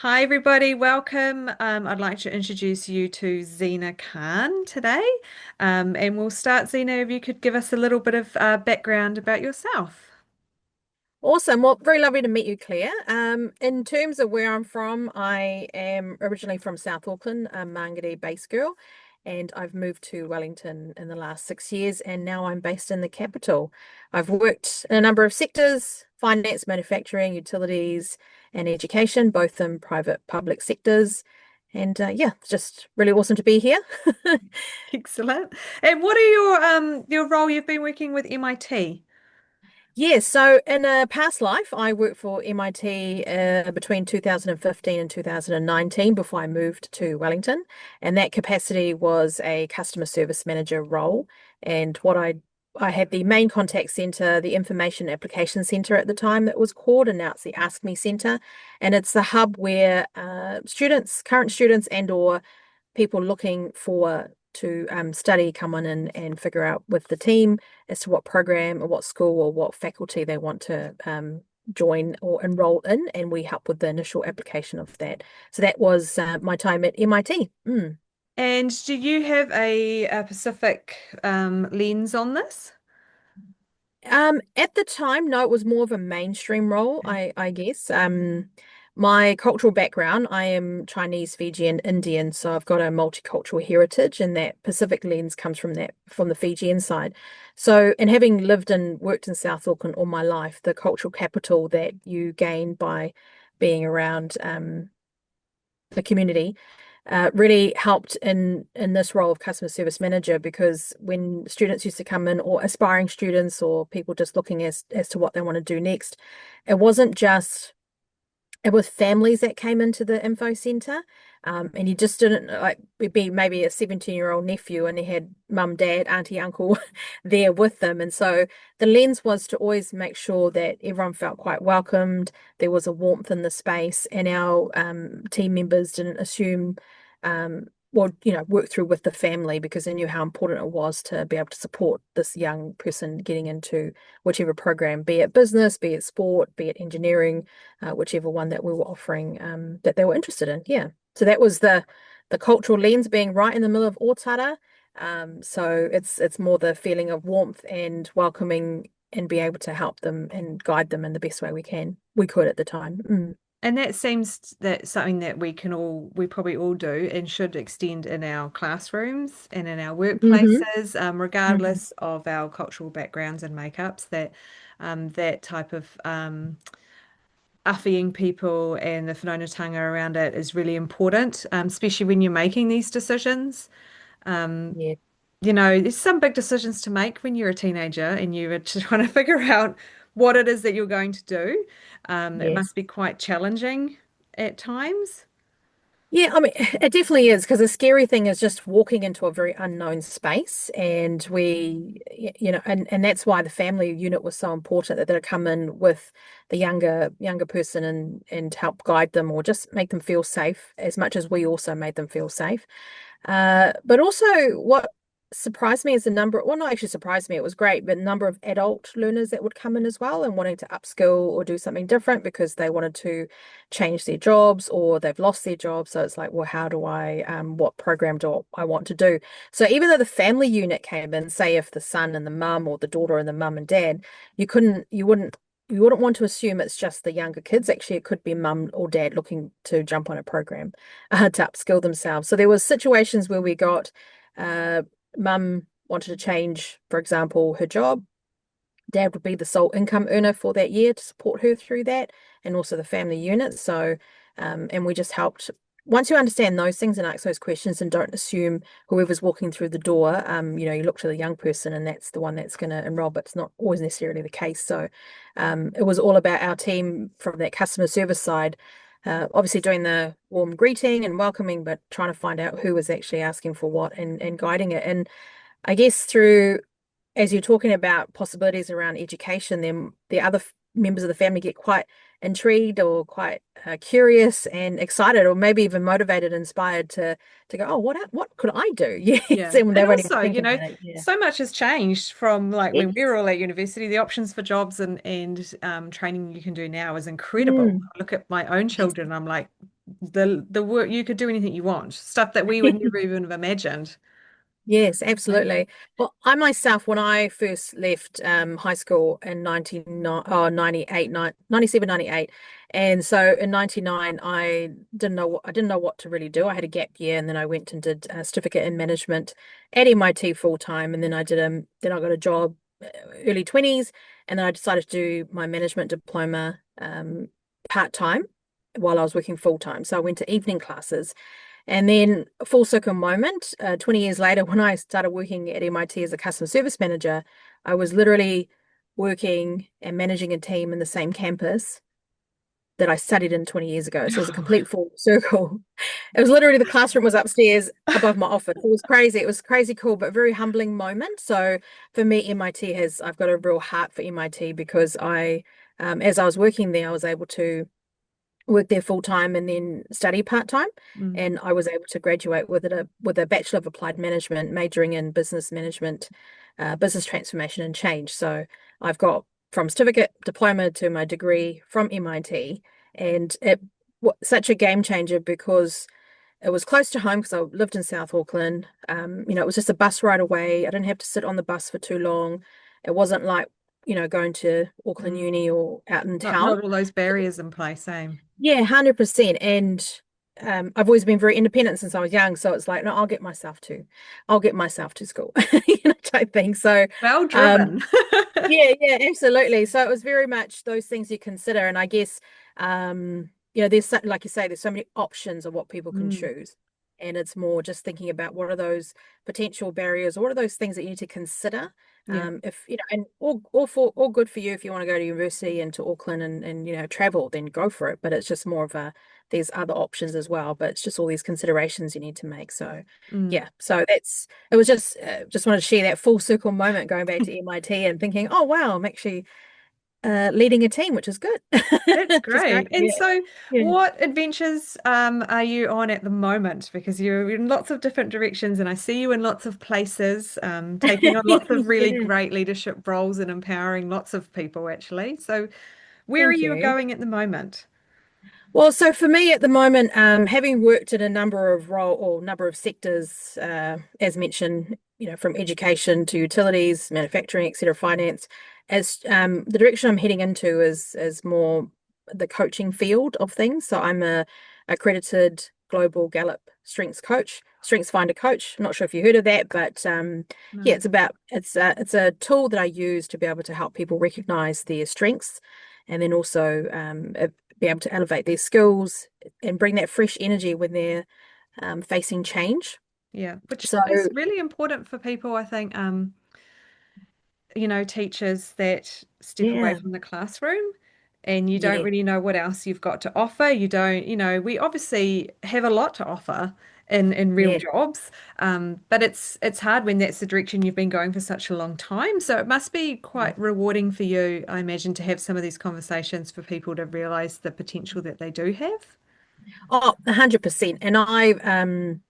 Hi, everybody. Welcome. I'd like to introduce you to Zeena Khan today. And we'll start, Zeena, if you could give us a little bit of background about yourself. Awesome. Well, very lovely to meet you, Claire. In terms of where I'm from, I am originally from South Auckland, a Mangere based girl, and I've moved to Wellington in the last 6 years, and now I'm based in the capital. I've worked in a number of sectors: finance, manufacturing, utilities, and education, both in private, public sectors. And yeah, it's just really awesome to be here. Excellent. And what are your role? You've been working with MIT. Yeah, so in a past life, I worked for MIT between 2015 and 2019 before I moved to Wellington. And that capacity was a customer service manager role. And I had the main contact center, the information application center at the time it was called, and now it's the Ask Me Center. And it's the hub where current students and or people looking for to study come on and figure out with the team as to what program or what school or what faculty they want to join or enroll in, and we help with the initial application of that. So that was my time at MIT. And do you have a Pacific lens on this? At the time, no, it was more of a mainstream role, I guess. My cultural background, I am Chinese, Fijian, Indian, so I've got a multicultural heritage, and that Pacific lens comes from the Fijian side. So, and having lived and worked in South Auckland all my life, the cultural capital that you gain by being around the community really helped in this role of customer service manager, because when students used to come in, or aspiring students or people just looking as to what they want to do next, it wasn't just it was families that came into the info center. And you just didn't like it'd be maybe a 17-year-old nephew and he had mum, dad, auntie, uncle there with them. And so the lens was to always make sure that everyone felt quite welcomed. There was a warmth in the space, and our team members didn't assume work through with the family, because they knew how important it was to be able to support this young person getting into whichever program, be it business, be it sport, be it engineering, whichever one that we were offering that they were interested in. Yeah. So that was the cultural lens being right in the middle of Otara. So it's more the feeling of warmth and welcoming, and be able to help them and guide them in the best way we could at the time. And that seems that something that we probably all do and should extend in our classrooms and in our Mm-hmm. workplaces, Mm-hmm. regardless of our cultural backgrounds and makeups, that type of uffing people and the whanaungatanga around it is really important, especially when you're making these decisions. Um, Yeah. there's some big decisions to make when you're a teenager and you're trying to figure out what it is that you're going to do. It must Yes. be quite challenging at times. Yeah, I mean, it definitely is, because the scary thing is just walking into a very unknown space. And and that's why the family unit was so important, that they'd come in with the younger person and help guide them, or just make them feel safe as much as we also made them feel safe. But also, what surprised me is the number, well, not actually surprised me, it was great, but the number of adult learners that would come in as well, and wanting to upskill or do something different because they wanted to change their jobs, or they've lost their job. So it's like, well, what program do I want to do? So even though the family unit came in, say if the son and the mum, or the daughter and the mum and dad, you wouldn't want to assume it's just the younger kids. Actually, it could be mum or dad looking to jump on a program to upskill themselves. So there was situations where we got uh, mum wanted to change, for example, her job. Dad would be the sole income earner for that year to support her through that, and also the family unit. So, and we just helped. Once you understand those things and ask those questions, and don't assume whoever's walking through the door, you look to the young person and that's the one that's going to enroll, but it's not always necessarily the case. So, it was all about our team from that customer service side, obviously doing the warm greeting and welcoming, but trying to find out who was actually asking for what, and guiding it. And I guess through, as you're talking about possibilities around education, then the other members of the family get quite intrigued, or quite curious and excited, or maybe even motivated, inspired to go, oh, what could I do? Yes, Yeah. and they And won't even also, think about it. Yeah. so much has changed from like when we Yes. were all at university. The options for jobs and training you can do now is incredible. Mm. I look at my own Yes. children, I'm like, the work you could do anything you want, stuff that we would never even have imagined. Yes, Amazing. absolutely. Well, I myself, when I first left high school in 99, 98, 97, 98, and so in 99, I didn't know what to really do. I had a gap year, and then I went and did a certificate in management at MIT full time, and then then I got a job early 20s, and then I decided to do my management diploma part time while I was working full time. So I went to evening classes. And then a full circle moment, 20 years later, when I started working at MIT as a customer service manager, I was literally working and managing a team in the same campus that I studied in 20 years ago. So it was a complete full circle. It was literally the classroom was upstairs above my office. It was crazy. It was crazy cool, but very humbling moment. So for me, I've got a real heart for MIT because as I was working there, I was able to work there full time and then study part time. Mm, And I was able to graduate with a Bachelor of Applied Management, majoring in business management, business transformation and change. So I've got from certificate diploma to my degree from MIT, and it was such a game changer because it was close to home because I lived in South Auckland. It was just a bus ride away. I didn't have to sit on the bus for too long. It wasn't like, going to Auckland mm. Uni or out in town. Not all those barriers in place, same. Yeah, 100%. And I've always been very independent since I was young. So it's like, no, I'll get myself to school, type thing. So, Well um, driven. yeah, yeah, absolutely. So it was very much those things you consider. And I guess, there's like you say, there's so many options of what people can Mm, choose. And it's more just thinking about what are those potential barriers, or what are those things that you need to consider. yeah. If and all good for you if you want to go to university and to Auckland and travel, then go for it. But it's just more of there's other options as well. But it's just all these considerations you need to make. So Mm. yeah, so it was just wanted to share that full circle moment going back to MIT and thinking, oh wow, I'm actually leading a team, which is good. That's Which is great. great. And Yeah. so, Yeah. what adventures are you on at the moment? Because you're in lots of different directions, and I see you in lots of places, taking on lots of really Yeah. great leadership roles and empowering lots of people, actually. So, where are Thank you you. going at the moment? Well, so for me at the moment, having worked in a number of sectors, as mentioned, from education to utilities, manufacturing, etc., finance, as the direction I'm heading into is more the coaching field of things. So I'm a accredited global Gallup Strengths Finder coach. I'm not sure if you heard of that, but yeah, No. it's a tool that I use to be able to help people recognize their strengths and then also be able to elevate their skills and bring that fresh energy when they're facing change. Yeah, which So, is really important for people, I think. Teachers that step away yeah, from the classroom and you don't yeah, really know what else you've got to offer. You don't, we obviously have a lot to offer in real yeah. jobs, but it's hard when that's the direction you've been going for such a long time. So it must be quite rewarding for you, I imagine, to have some of these conversations for people to realize the potential that they do have. Oh, 100%. And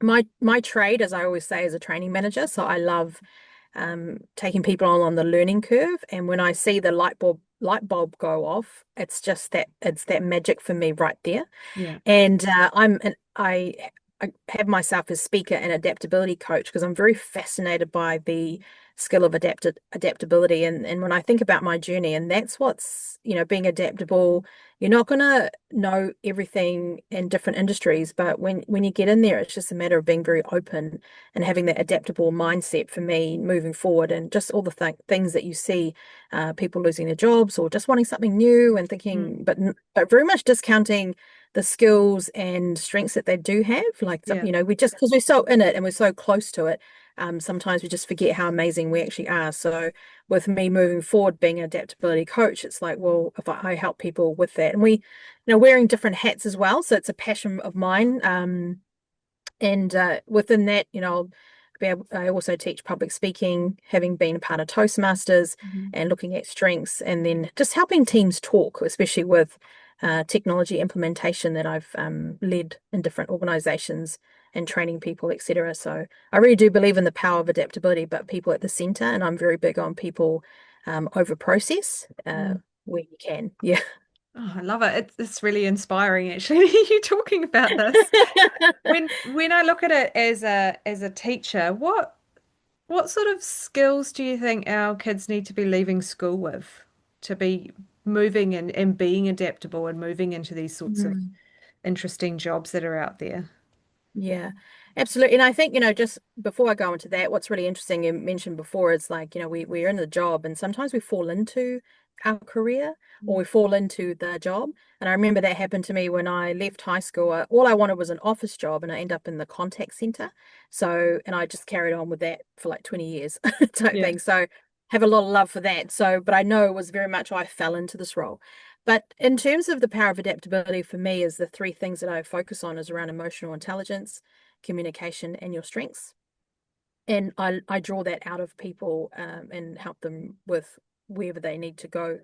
my trade, as I always say, is a training manager. So I love taking people on the learning curve. And when I see the light bulb go off, it's that magic for me right there. Yeah. And I have myself as speaker and adaptability coach because I'm very fascinated by the skill of adaptability. And when I think about my journey, and that's what's, being adaptable, you're not gonna know everything in different industries, but when you get in there, it's just a matter of being very open and having that adaptable mindset for me moving forward, and just all the things that you see, people losing their jobs or just wanting something new and thinking, Mm. but very much discounting the skills and strengths that they do have. Like, Yeah. we just, because we're so in it and we're so close to it, sometimes we just forget how amazing we actually are. So with me moving forward, being an adaptability coach, it's like, well, if I help people with that, and wearing different hats as well. So it's a passion of mine. And within that, I also teach public speaking, having been a part of Toastmasters Mhm. and looking at strengths, and then just helping teams talk, especially with technology implementation that I've led in different organizations and training people, etc. So I really do believe in the power of adaptability, but people at the center, and I'm very big on people over process Mm. where you can. Yeah. Oh, I love it. It's really inspiring, actually, you talking about this. When I look at it as a teacher, what sort of skills do you think our kids need to be leaving school with to be moving and being adaptable and moving into these sorts of Mm. interesting jobs that are out there? Yeah, absolutely. And I think, just before I go into that, what's really interesting you mentioned before is like, we're in the job and sometimes we fall into our career or we fall into the job. And I remember that happened to me when I left high school. All I wanted was an office job and I ended up in the contact center. So, and I just carried on with that for like 20 years type Yeah. thing. So have a lot of love for that. So, but I know it was very much I fell into this role. But in terms of the power of adaptability for me is the three things that I focus on is around emotional intelligence, communication, and your strengths. And I draw that out of people and help them with wherever they need to go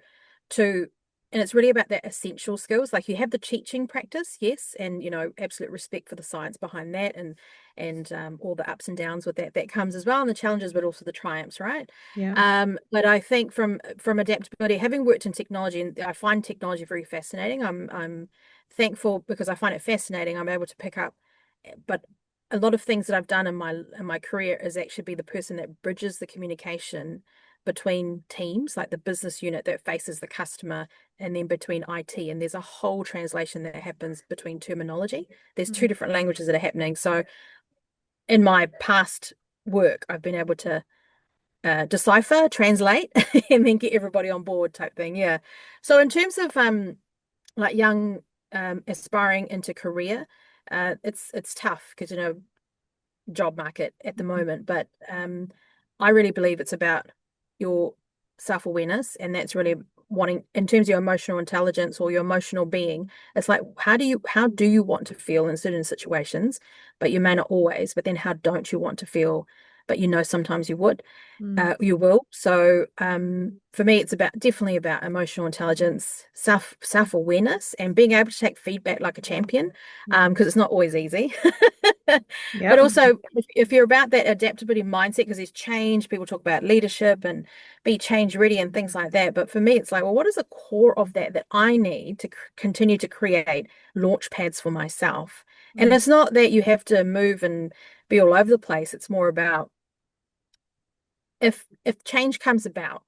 to. And it's really about that essential skills. Like you have the teaching practice, yes, and absolute respect for the science behind that, and all the ups and downs with that comes as well, and the challenges, but also the triumphs, right? Yeah. But I think from adaptability, having worked in technology, and I find technology very fascinating. I'm thankful because I find it fascinating. I'm able to pick up, but a lot of things that I've done in my career is actually be the person that bridges the communication between teams, like the business unit that faces the customer, and then between IT. And there's a whole translation that happens between terminology. There's two Mm. different languages that are happening. So in my past work, I've been able to decipher, translate, and then get everybody on board type thing. Yeah. So in terms of like young aspiring into career, it's tough because job market at the moment, but I really believe it's about your self-awareness, and that's really wanting in terms of your emotional intelligence or your emotional being. It's like how do you want to feel in certain situations, but you may not always, but then how don't you want to feel, but sometimes you would Mm. you will. So for me, it's definitely about emotional intelligence, self-awareness, and being able to take feedback like a champion, Mm. because it's not always easy. But Yep. also, if you're about that adaptability mindset, because there's change, people talk about leadership and be change ready and things like that. But for me, it's like, well, what is the core of that I need to continue to create launch pads for myself? And Mm. it's not that you have to move and be all over the place. It's more about if change comes about,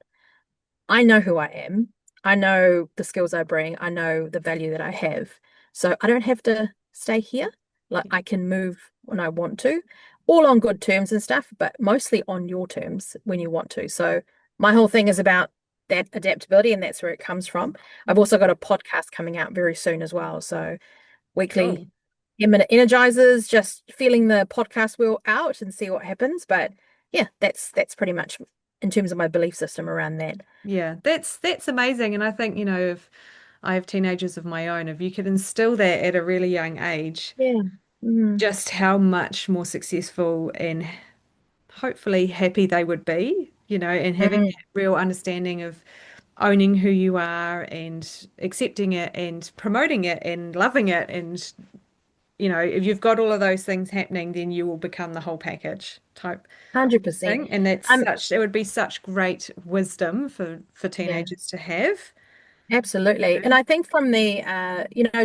I know who I am. I know the skills I bring. I know the value that I have. So I don't have to stay here. Like I can move when I want to, all on good terms and stuff, but mostly on your terms when you want to. So my whole thing is about that adaptability, and that's where it comes from. I've Mm. also got a podcast coming out very soon as well. So weekly Cool. 10-minute energizers, just feeling the podcast wheel out and see what happens. But yeah, that's pretty much in terms of my belief system around that. Yeah, that's amazing. And I think, if I have teenagers of my own, if you could instill that at a really young age, Yeah. Mm. just how much more successful and hopefully happy they would be, and having Mm. that real understanding of owning who you are and accepting it and promoting it and loving it. And, if you've got all of those things happening, then you will become the whole package type 100%. thing. And Um, it would be such great wisdom for yeah, teenagers to have. absolutely. And I think from the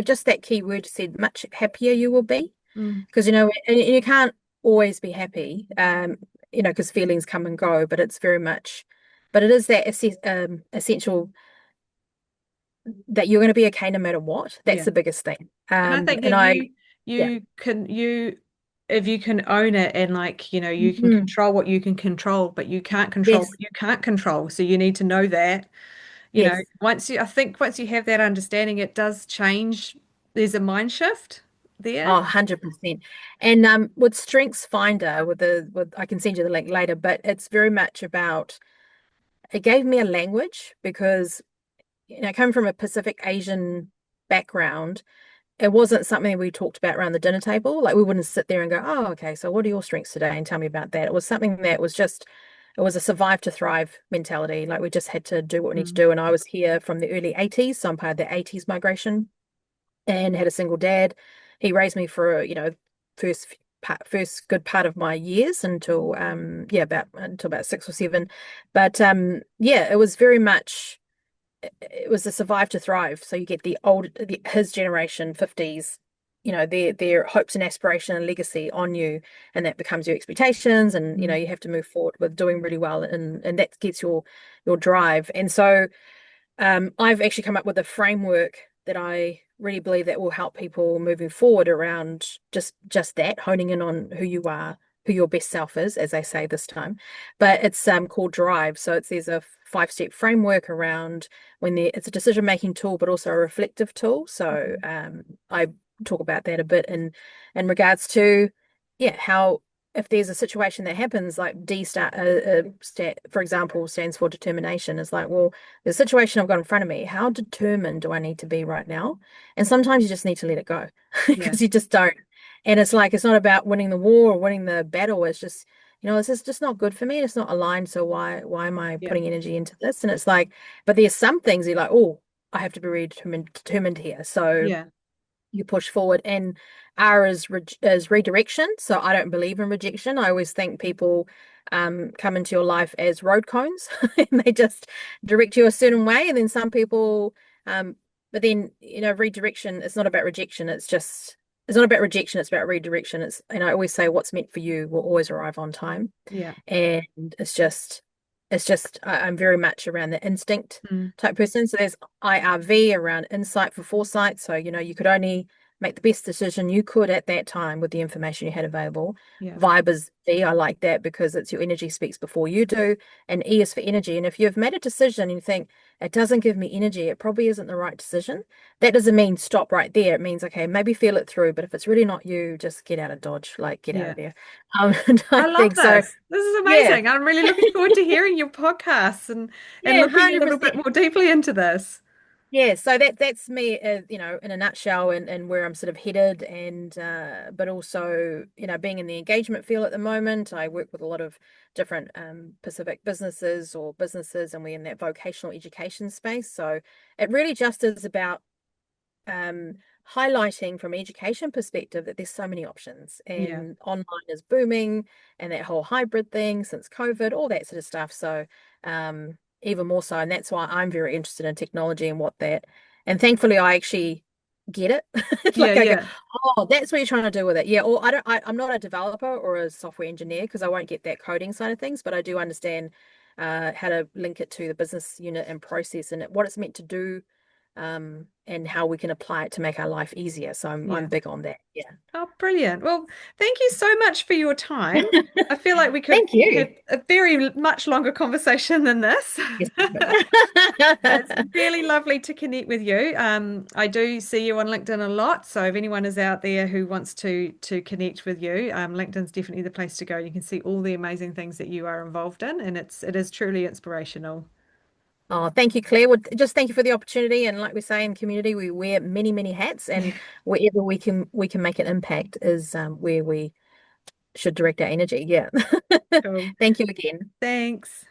just that key word you said, much happier you will be. Mm, Because and you can't always be happy, because feelings come and go, but it is that essential that you're going to be okay no matter what. That's yeah. the biggest thing. And I think And that I, yeah, if you can own it and like, you can Mhm. control what you can control, but you can't control Yes, what you can't control. So you need to know that, yes. I think once you have that understanding, it does change. There's a mind shift Oh, there. 100%. And with Strengths Finder, with I can send you the link later, but it's very much about it gave me a language because coming from a Pacific Asian background, it wasn't something we talked about around the dinner table. Like we wouldn't sit there and go, oh, okay, so what are your strengths today? And tell me about that. It was something that was just, it was a survive to thrive mentality. Like we just had to do what we need to Mm, do. And I was here from the early 80s, so I'm part of the 80s migration and had a single dad. He raised me for, first good part of my years until about 6 or 7. But yeah, it was very much it was the survive to thrive. So you get his generation, 50s, their hopes and aspiration and legacy on you, and that becomes your expectations, and Mm. you have to move forward with doing really well, and that gets your drive. And so I've actually come up with a framework that I really believe that will help people moving forward around just that, honing in on who you are, who your best self is, as they say this time. But it's called Drive. So there's a 5-step framework around it's a decision making tool, but also a reflective tool. So Okay. I talk about that a bit in regards to how if there's a situation that happens, like D start, for example, stands for determination. Is like, well, the situation I've got in front of me, how determined do I need to be right now? And sometimes you just need to let it go Yeah. because you just don't. And it's like, it's not about winning the war or winning the battle. It's just, this is just not good for me. It's not aligned. So why am I Yeah. putting energy into this? And it's like, but there's some things you're like, oh, I have to be really determined here. So Yeah. you push forward. And R is redirection. So I don't believe in rejection. I always think people come into your life as road cones and they just direct you a certain way. And then some people, um, but then, redirection, it's not about rejection. It's not about rejection. It's about redirection. And I always say what's meant for you will always arrive on time. Yeah. And I'm very much around the instinct Mm. type person. So there's IRV around insight for foresight. So, you could only make the best decision you could at that time with the information you had available. Yeah. Vibe is V. I like that because it's your energy speaks before you do. And E is for energy. And if you've made a decision and you think it doesn't give me energy, it probably isn't the right decision. That doesn't mean stop right there. It means, okay, maybe feel it through. But if it's really not you, just get out of Dodge, like get out Yeah. of there. I I love think so. this. This is Yeah. amazing. I'm really looking forward to hearing your podcasts and Yeah, looking a little 100%. bit more deeply into this. Yeah, so that's me, in a nutshell, and where I'm sort of headed, and but also, being in the engagement field at the moment, I work with a lot of different Pacific businesses, and we're in that vocational education space. So it really just is about um, highlighting from an education perspective that there's so many options, Yeah. and online is booming, and that whole hybrid thing since COVID, all that sort of stuff. So even more so, and that's why I'm very interested in technology and and thankfully I actually get it. It's Yeah. like I go, Yeah. oh, that's what you're trying to do with it. Yeah, or I'm not a developer or a software engineer because I won't get that coding side of things, but I do understand how to link it to the business unit and process and what it's meant to do, and how we can apply it to make our life easier. So I'm Yeah. big on that. Yeah. Oh, brilliant. Well, thank you so much for your time. I feel like we could Thank you. have a very much longer conversation than this. Yes, we could. It's really lovely to connect with you. I do see you on LinkedIn a lot, so if anyone is out there who wants to connect with you, LinkedIn's definitely the place to go. You can see all the amazing things that you are involved in, and it is truly inspirational. Oh, thank you, Claire. Well, just thank you for the opportunity. And like we say in community, we wear many, many hats, and wherever we can make an impact is where we should direct our energy. Yeah. Cool. Thank you again. Thanks.